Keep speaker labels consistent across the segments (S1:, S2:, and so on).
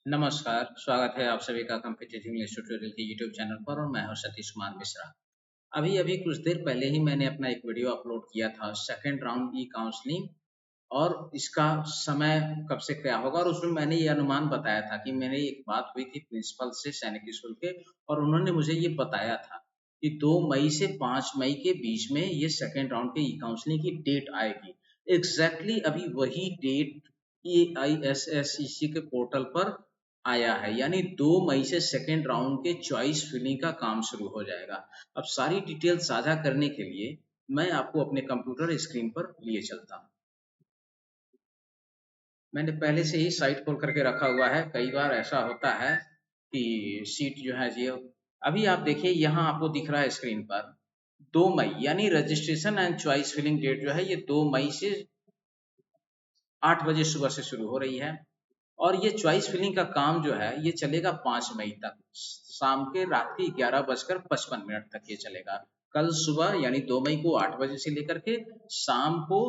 S1: नमस्कार, स्वागत है आप सभी का कॉम्पिटिटिव इंग्लिश ट्यूटोरियल के यूट्यूब चैनल पर और मैं हूं सतीश कुमार मिश्रा। अभी-अभी कुछ देर पहले ही मैंने अपना एक वीडियो अपलोड किया था सेकंड राउंड ई काउंसलिंग और इसका समय कब से क्या होगा और उसमें मैंने ये अनुमान बताया था कि मेरी एक बात हुई थी प्रिंसिपल से सैनिक स्कूल के और उन्होंने मुझे ये बताया था कि 2 मई से 5 मई के बीच में ये सेकंड राउंड के ई काउंसलिंग की डेट आएगी। एग्ज़ैक्टली अभी वही डेट एआईएसएसईसी के पोर्टल पर आया है, यानी 2 मई से सेकंड राउंड के चॉइस फिलिंग का काम शुरू हो जाएगा। अब सारी डिटेल साझा करने के लिए मैं आपको अपने कंप्यूटर स्क्रीन पर लिए चलता हूँ। मैंने पहले से ही साइट खोल करके रखा हुआ है। कई बार ऐसा होता है कि सीट जो है ये अभी आप देखिए यहाँ आपको दिख रहा है स्क्रीन पर 2 मई यानी registration and choice filling date जो है ये 2 मई से 8 बजे सुबह से शुरू हो रही है और ये चॉइस फिलिंग का काम जो है ये चलेगा 5 मई तक। शाम के रात के 11:55 तक ये चलेगा। कल सुबह यानी 2 मई को 8 बजे से लेकर के शाम को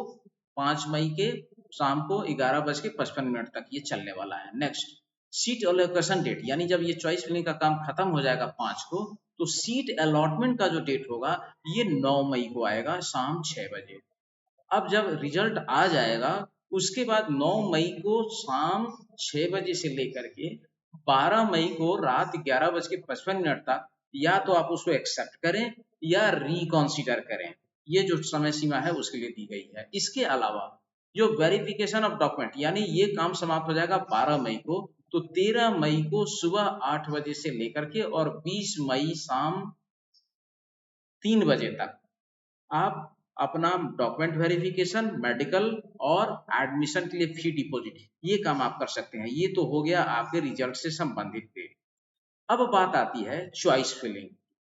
S1: 5 मई के शाम को 11:55 तक ये चलने वाला है। नेक्स्ट सीट एलोकेशन डेट यानी जब ये चॉइस फिलिंग का काम खत्म हो जाएगा 5 को तो सीट अलॉटमेंट का जो डेट होगा ये 9 मई को आएगा शाम 6 बजे। अब जब रिजल्ट आ जाएगा उसके बाद 9 मई को शाम 6 बजे से लेकर के 12 मई को रात 11:55 तक या तो आप उसको एक्सेप्ट करें या रिकॉन्सिडर करें। ये जो समय सीमा है उसके लिए दी गई है। इसके अलावा जो वेरिफिकेशन ऑफ डॉक्यूमेंट यानी ये काम समाप्त हो जाएगा 12 मई को, तो 13 मई को सुबह 8 बजे से लेकर के और 20 मई शाम 3 बजे तक आप अपना डॉक्यूमेंट वेरिफिकेशन, मेडिकल और एडमिशन के लिए फी डिपॉजिट ये काम आप कर सकते हैं। ये तो हो गया आपके रिजल्ट से संबंधित डेट। अब बात आती है चॉइस फिलिंग।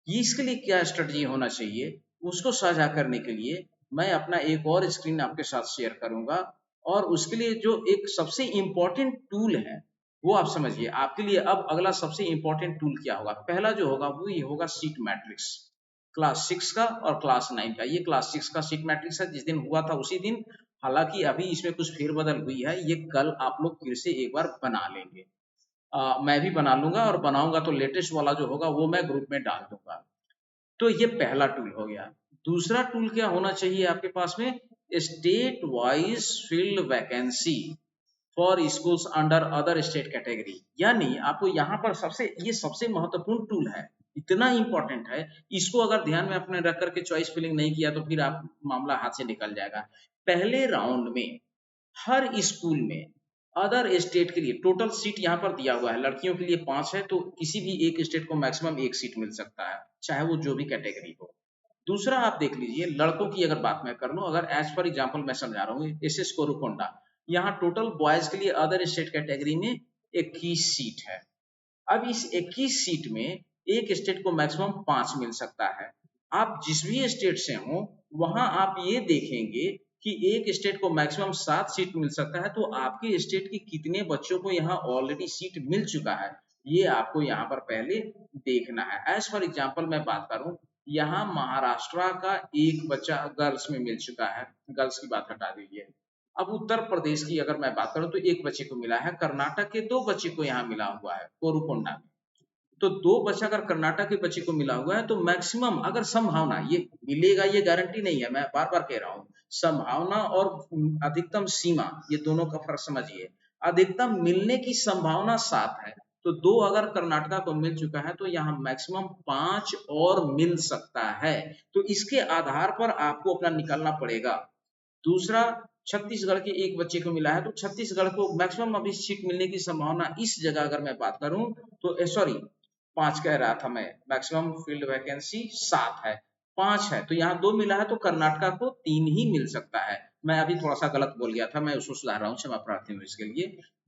S1: ये इसके लिए क्या स्ट्रेटजी होना चाहिए उसको साझा करने के लिए मैं अपना एक और स्क्रीन आपके साथ शेयर करूंगा और उसके लिए जो एक सबसे इम्पोर्टेंट टूल है वो आप समझिए। आपके लिए अब अगला सबसे इम्पोर्टेंट टूल क्या होगा? पहला जो होगा वो ये होगा सीट मैट्रिक्स क्लास 6 का और क्लास 9 का। ये क्लास 6 का सीट मैट्रिक्स है, जिस दिन हुआ था उसी दिन। हालांकि अभी इसमें कुछ फेरबदल हुई है, ये कल आप लोग फिर से एक बार बना लेंगे। मैं भी बना लूंगा और बनाऊंगा तो लेटेस्ट वाला जो होगा वो मैं ग्रुप में डाल दूंगा। तो ये पहला टूल हो गया। दूसरा टूल क्या होना चाहिए आपके पास में? State wise field vacancy for schools under other state category. यानी आपको यहाँ पर ये सबसे महत्वपूर्ण टूल है, इतना इंपॉर्टेंट है। इसको अगर ध्यान में अपने रख करके चॉइस फिलिंग नहीं किया तो फिर आप मामला हाथ से निकल जाएगा। पहले राउंड में हर स्कूल में अदर स्टेट के लिए टोटल सीट यहाँ पर दिया हुआ है। लड़कियों के लिए 5 है तो किसी भी एक स्टेट को मैक्सिमम 1 सीट मिल सकता है, चाहे वो जो भी कैटेगरी हो। दूसरा आप देख लीजिए, लड़कों की अगर बात मैं कर लूं, अगर एज फॉर एग्जांपल मैं समझा रहा हूँ, एसएस कोरुकोंडा यहाँ टोटल बॉयज के लिए अदर स्टेट कैटेगरी में 21 सीट है। अब इस 21 सीट में एक स्टेट को मैक्सिमम 5 मिल सकता है। आप जिस भी स्टेट से हो वहां आप ये देखेंगे कि एक स्टेट को मैक्सिमम 7 सीट मिल सकता है, तो आपके स्टेट के कितने बच्चों को यहाँ ऑलरेडी सीट मिल चुका है ये आपको यहाँ पर पहले देखना है। एज फॉर एग्जाम्पल मैं बात करूं, यहाँ महाराष्ट्र का एक बच्चा गर्ल्स में मिल चुका है, गर्ल्स की बात हटा दीजिए। अब उत्तर प्रदेश की अगर मैं बात करूं तो एक बच्चे को मिला है, कर्नाटक के 2 बच्चे को यहाँ मिला हुआ है कोरुकोंडा में। तो 2 बच्चा अगर कर्नाटक के बच्चे को मिला हुआ है तो मैक्सिमम अगर संभावना ये मिलेगा, ये गारंटी नहीं है, मैं बार बार कह रहा हूँ। संभावना और अधिकतम सीमा ये दोनों का फर्क समझिए। अधिकतम मिलने की संभावना 7 है, तो 2 अगर कर्नाटक को मिल चुका है तो यहाँ मैक्सिमम 5 और मिल सकता है। तो इसके आधार पर आपको अपना निकालना पड़ेगा। दूसरा, छत्तीसगढ़ के एक बच्चे को मिला है तो छत्तीसगढ़ को मैक्सिमम अभी सीट मिलने की संभावना इस जगह अगर मैं बात करूं तो सॉरी 5 कह रहा था मैं, मैक्सिमम फील्ड वैकेंसी 7 है, 5 है तो यहाँ 2 मिला है तो कर्नाटक को 3 ही मिल सकता है। मैं अभी थोड़ा सा गलत बोल गया था, मैं उसको सुधार रहा हूँ, क्षमा प्रार्थी हूँ इसके लिए।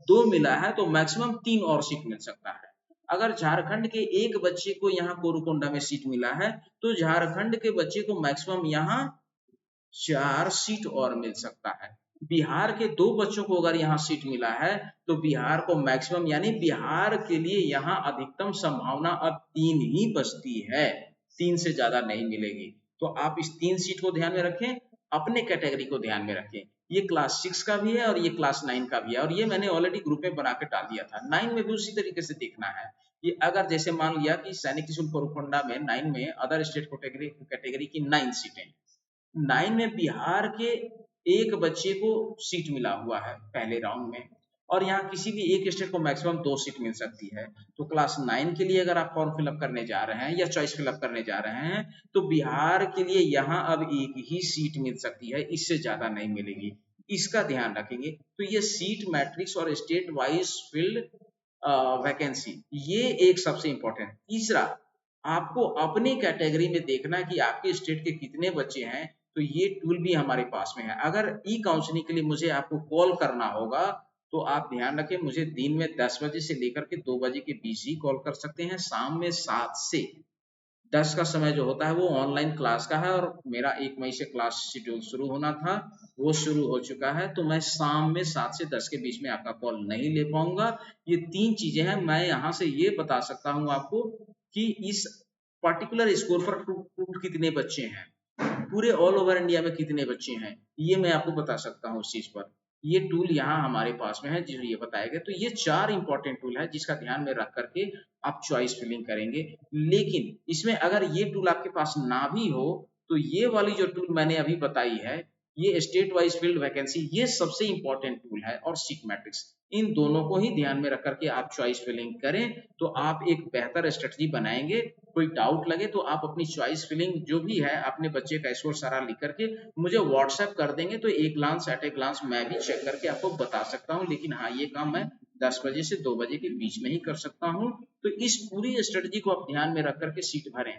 S1: 2 मिला है तो मैक्सिमम 3 और सीट मिल सकता है। अगर झारखंड के एक बच्चे को यहाँ कोरुकोंडा में सीट मिला है तो झारखंड के बच्चे को मैक्सिमम यहाँ 4 सीट और मिल सकता है। बिहार के 2 बच्चों को अगर यहाँ सीट मिला है तो बिहार को मैक्सिमम यानी बिहार के लिए यहाँ अधिकतम संभावना अब 3 ही बचती है, 3 से ज्यादा नहीं मिलेगी। तो आप इस 3 सीट को ध्यान में रखें, अपने कैटेगरी को ध्यान में रखें। ये क्लास 6 का भी है और ये क्लास 9 का भी है, और ये मैंने ऑलरेडी ग्रुप में बना के डाल दिया था। 9 में भी उसी तरीके से देखना है कि अगर जैसे मान लिया कि सैनिक स्कूल कोरुकोंडा में 9 में अदर स्टेट कैटेगरी की 9 सीटें, 9 में बिहार के एक बच्चे को सीट मिला हुआ है पहले राउंड में, और यहाँ किसी भी एक स्टेट को मैक्सिमम 2 सीट मिल सकती है। तो क्लास 9 के लिए अगर आप फॉर्म फिलअप करने जा रहे हैं या चॉइस फिलअप करने जा रहे हैं, तो बिहार के लिए यहाँ अब एक ही सीट मिल सकती है, इससे ज्यादा नहीं मिलेगी, इसका ध्यान रखेंगे। तो ये सीट मैट्रिक्स और स्टेट वाइज फील्ड वैकेंसी, ये एक सबसे इंपॉर्टेंट। तीसरा, आपको अपनी कैटेगरी में देखना है कि आपके स्टेट के कितने बच्चे हैं, तो ये टूल भी हमारे पास में है। अगर ई काउंसलिंग के लिए मुझे आपको कॉल करना होगा, तो आप ध्यान रखें, मुझे दिन में 10 बजे से लेकर के 2 बजे के बीच ही कॉल कर सकते हैं। शाम में 7 से 10 का समय जो होता है वो ऑनलाइन क्लास का है, और मेरा 1 मई से क्लास शेड्यूल शुरू होना था, वो शुरू हो चुका है। तो मैं शाम में 7 से 10 के बीच में आपका कॉल नहीं ले पाऊंगा। ये 3 चीजें हैं। मैं यहाँ से ये बता सकता हूँ आपको कि इस पर्टिकुलर स्कोर पर कुल कितने बच्चे हैं, पूरे ऑल ओवर इंडिया में कितने बच्चे हैं, ये मैं आपको बता सकता हूँ उस चीज पर। ये टूल यहाँ हमारे पास में है जो ये बताया गया। तो ये 4 इंपॉर्टेंट टूल है जिसका ध्यान में रख करके आप चॉइस फिलिंग करेंगे। लेकिन इसमें अगर ये टूल आपके पास ना भी हो, तो ये वाली जो टूल मैंने अभी बताई है, ये स्टेट वाइज फील्ड वैकेंसी, ये सबसे इंपॉर्टेंट टूल है, और सीट मैट्रिक्स, इन दोनों को ही ध्यान में रख करके आप चॉइस फिलिंग करें, तो आप एक बेहतर स्ट्रेटजी बनाएंगे। कोई डाउट लगे तो आप अपनी चॉइस फिलिंग जो भी है, अपने बच्चे का स्कोर सारा लिख करके मुझे व्हाट्सएप कर देंगे, तो एक ग्लांस एट ए ग्लांस मैं भी चेक करके आपको बता सकता हूँ। लेकिन हाँ, ये काम मैं 10 बजे से 2 बजे के बीच में ही कर सकता हूँ। तो इस पूरी स्ट्रेटजी को आप ध्यान में रख करके सीट भरें।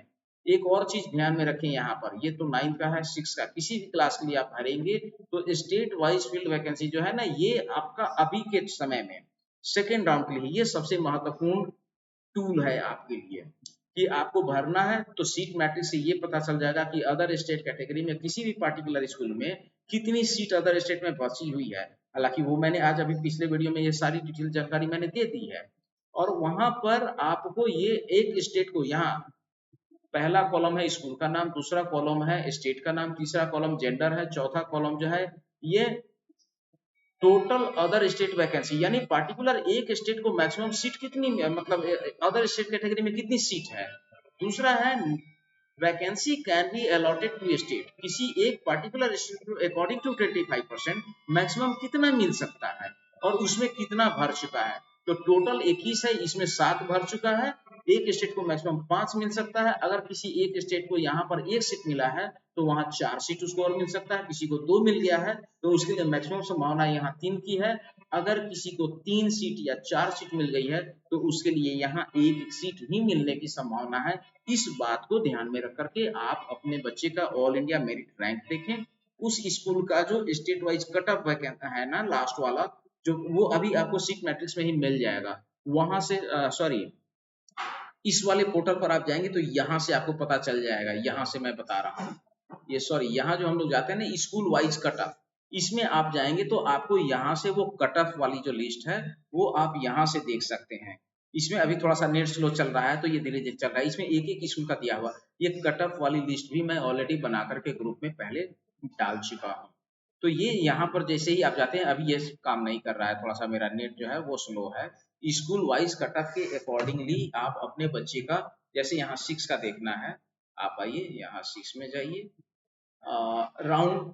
S1: एक और चीज ध्यान में रखें, यहाँ पर ये तो 9 का है, 6 का, किसी भी क्लास के लिए आप भरेंगे तो स्टेट वाइज फील्ड वैकेंसी जो है ना, ये आपका अभी के समय में सेकेंड राउंड के लिए ये सबसे महत्वपूर्ण टूल है आपके लिए, कि आपको भरना है तो सीट मैट्रिक्स से ये पता चल जाएगा कि अदर स्टेट कैटेगरी में किसी भी पार्टिकुलर स्कूल में कितनी सीट अदर स्टेट में बची हुई है। हालांकि वो मैंने आज अभी पिछले वीडियो में ये सारी डिटेल जानकारी मैंने दे दी है, और वहां पर आपको ये एक स्टेट को, यहाँ पहला कॉलम है स्कूल का नाम, दूसरा कॉलम है स्टेट का नाम, तीसरा कॉलम जेंडर है, चौथा कॉलम जो है ये टोटल अदर स्टेट वैकेंसी, यानी पार्टिकुलर एक स्टेट को मैक्सिमम सीट कितनी, मतलब अदर स्टेट कैटेगरी में कितनी सीट है। दूसरा है vacancy can be allotted to state, किसी एक पार्टिकुलर स्टेट को अकॉर्डिंग टू 25% मैक्सिमम कितना मिल सकता है, और उसमें कितना भर चुका है। तो टोटल 21 है, इसमें 7 भर चुका है। एक स्टेट को मैक्सिमम 5 मिल सकता है। अगर किसी एक स्टेट को यहाँ पर 1 सीट मिला है, तो वहां 4 सीट उसको और मिल सकता है। किसी को 2 मिल गया है, तो उसके लिए मैक्सिमम संभावना यहाँ 3 की है। अगर किसी को 3 सीट या 4 सीट मिल गई है, तो उसके लिए यहाँ 1 सीट ही मिलने की संभावना है। इस बात को ध्यान में रख करके आप अपने बच्चे का ऑल इंडिया मेरिट रैंक देखें। उस स्कूल का जो स्टेट वाइज कट ऑफ है ना, लास्ट वाला, जो वो अभी आपको सीट मैट्रिक्स में ही मिल जाएगा। वहां से सॉरी, इस वाले पोर्टल पर आप जाएंगे तो यहाँ से आपको पता चल जाएगा। यहाँ से मैं बता रहा हूँ, ये सॉरी, यहाँ जो हम लोग जाते हैं ना स्कूल वाइज कट ऑफ, इसमें आप जाएंगे तो आपको यहाँ से वो कट ऑफ वाली जो लिस्ट है वो आप यहाँ से देख सकते हैं। इसमें अभी थोड़ा सा नेट स्लो चल रहा है, तो ये धीरे धीरे चल रहा है। इसमें एक एक स्कूल का दिया हुआ, ये कट ऑफ वाली लिस्ट भी मैं ऑलरेडी बना करके ग्रुप में पहले डाल चुका हूँ। तो ये यहाँ पर जैसे ही आप जाते हैं, अभी ये काम नहीं कर रहा है, थोड़ा सा मेरा नेट जो है वो स्लो है। स्कूल वाइज कट ऑफ के अकॉर्डिंगली आप अपने बच्चे का, जैसे यहाँ 6 का देखना है, आप आइए यहाँ 6 में जाइए, राउंड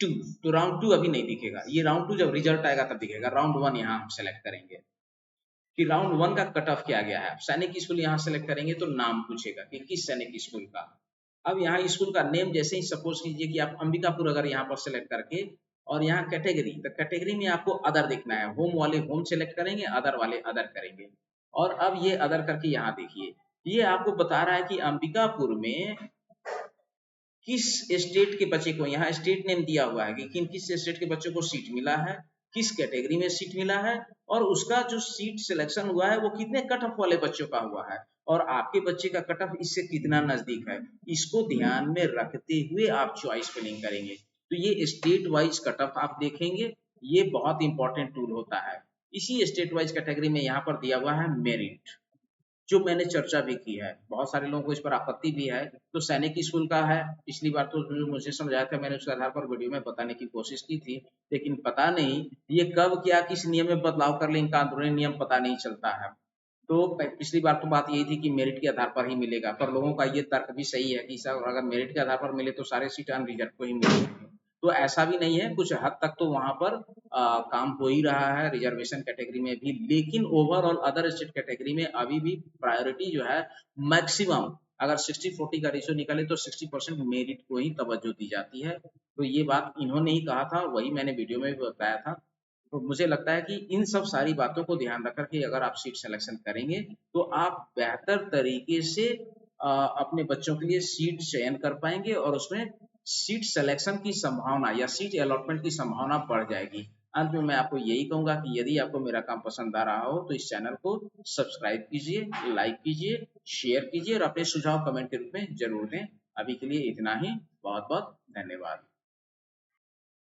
S1: 2, तो राउंड 2 अभी नहीं दिखेगा, ये राउंड 2 जब रिजल्ट आएगा तब दिखेगा। राउंड 1 यहाँ हम सेलेक्ट करेंगे कि राउंड 1 का कट ऑफ क्या गया है। सैनिक स्कूल यहाँ सेलेक्ट करेंगे तो नाम पूछेगा कि किस सैनिक स्कूल का। अब यहाँ स्कूल का नेम, जैसे ही सपोज कीजिए कि आप अंबिकापुर अगर यहाँ पर सेलेक्ट करके, और यहाँ कैटेगरी, तो कैटेगरी में आपको अदर देखना है। होम वाले होम सेलेक्ट करेंगे, अदर वाले अदर करेंगे। और अब ये अदर करके यहाँ देखिए, ये आपको बता रहा है कि अंबिकापुर में किस स्टेट के बच्चे को, यहाँ स्टेट नेम दिया हुआ है कि किस स्टेट के बच्चे को सीट मिला है, किस कैटेगरी में सीट मिला है, और उसका जो सीट सिलेक्शन हुआ है वो कितने कट ऑफ वाले बच्चों का हुआ है, और आपके बच्चे का कट ऑफ इससे कितना नजदीक है। इसको ध्यान में रखते हुए आप चॉइस फिलिंग करेंगे। तो ये स्टेट वाइज कट ऑफ आप देखेंगे, ये बहुत इंपॉर्टेंट टूल होता है। इसी स्टेट वाइज कैटेगरी में यहाँ पर दिया हुआ है मेरिट, जो मैंने चर्चा भी की है। बहुत सारे लोगों को इस पर आपत्ति भी है। तो सैनिक स्कूल का है, पिछली बार तो जो मुझे समझाया था मैंने उसके आधार पर वीडियो में बताने की कोशिश की थी, लेकिन पता नहीं ये कब क्या किस नियम में बदलाव कर ले, इनका अंदरूनी नियम पता नहीं चलता है। तो पिछली बार तो बात यही थी कि मेरिट के आधार पर ही मिलेगा, पर लोगों का ये तर्क भी सही है कि सर अगर मेरिट के आधार पर मिले तो सारे सीट अनरिजर्व को ही मिलेंगे। तो ऐसा भी नहीं है, कुछ हद तक तो वहां पर काम हो ही रहा है रिजर्वेशन कैटेगरी में भी, लेकिन ओवरऑल अदर स्टेट कैटेगरी में अभी भी प्रायोरिटी जो है मैक्सिमम, अगर 60-40 का रेशियो निकले तो 60% मेरिट को ही तवज्जो दी जाती है। तो ये बात इन्होंने ही कहा था, वही मैंने वीडियो में भी बताया था। तो मुझे लगता है कि इन सब सारी बातों को ध्यान रख कर के अगर आप सीट सिलेक्शन करेंगे तो आप बेहतर तरीके से अपने बच्चों के लिए सीट चयन कर पाएंगे और उसमें सीट सिलेक्शन की संभावना या सीट अलॉटमेंट की संभावना बढ़ जाएगी। अंत में मैं आपको यही कहूंगा कि यदि आपको मेरा काम पसंद आ रहा हो तो इस चैनल को सब्सक्राइब कीजिए, लाइक कीजिए, शेयर कीजिए और अपने सुझाव कमेंट के रूप में जरूर दें। अभी के लिए इतना ही। बहुत बहुत धन्यवाद।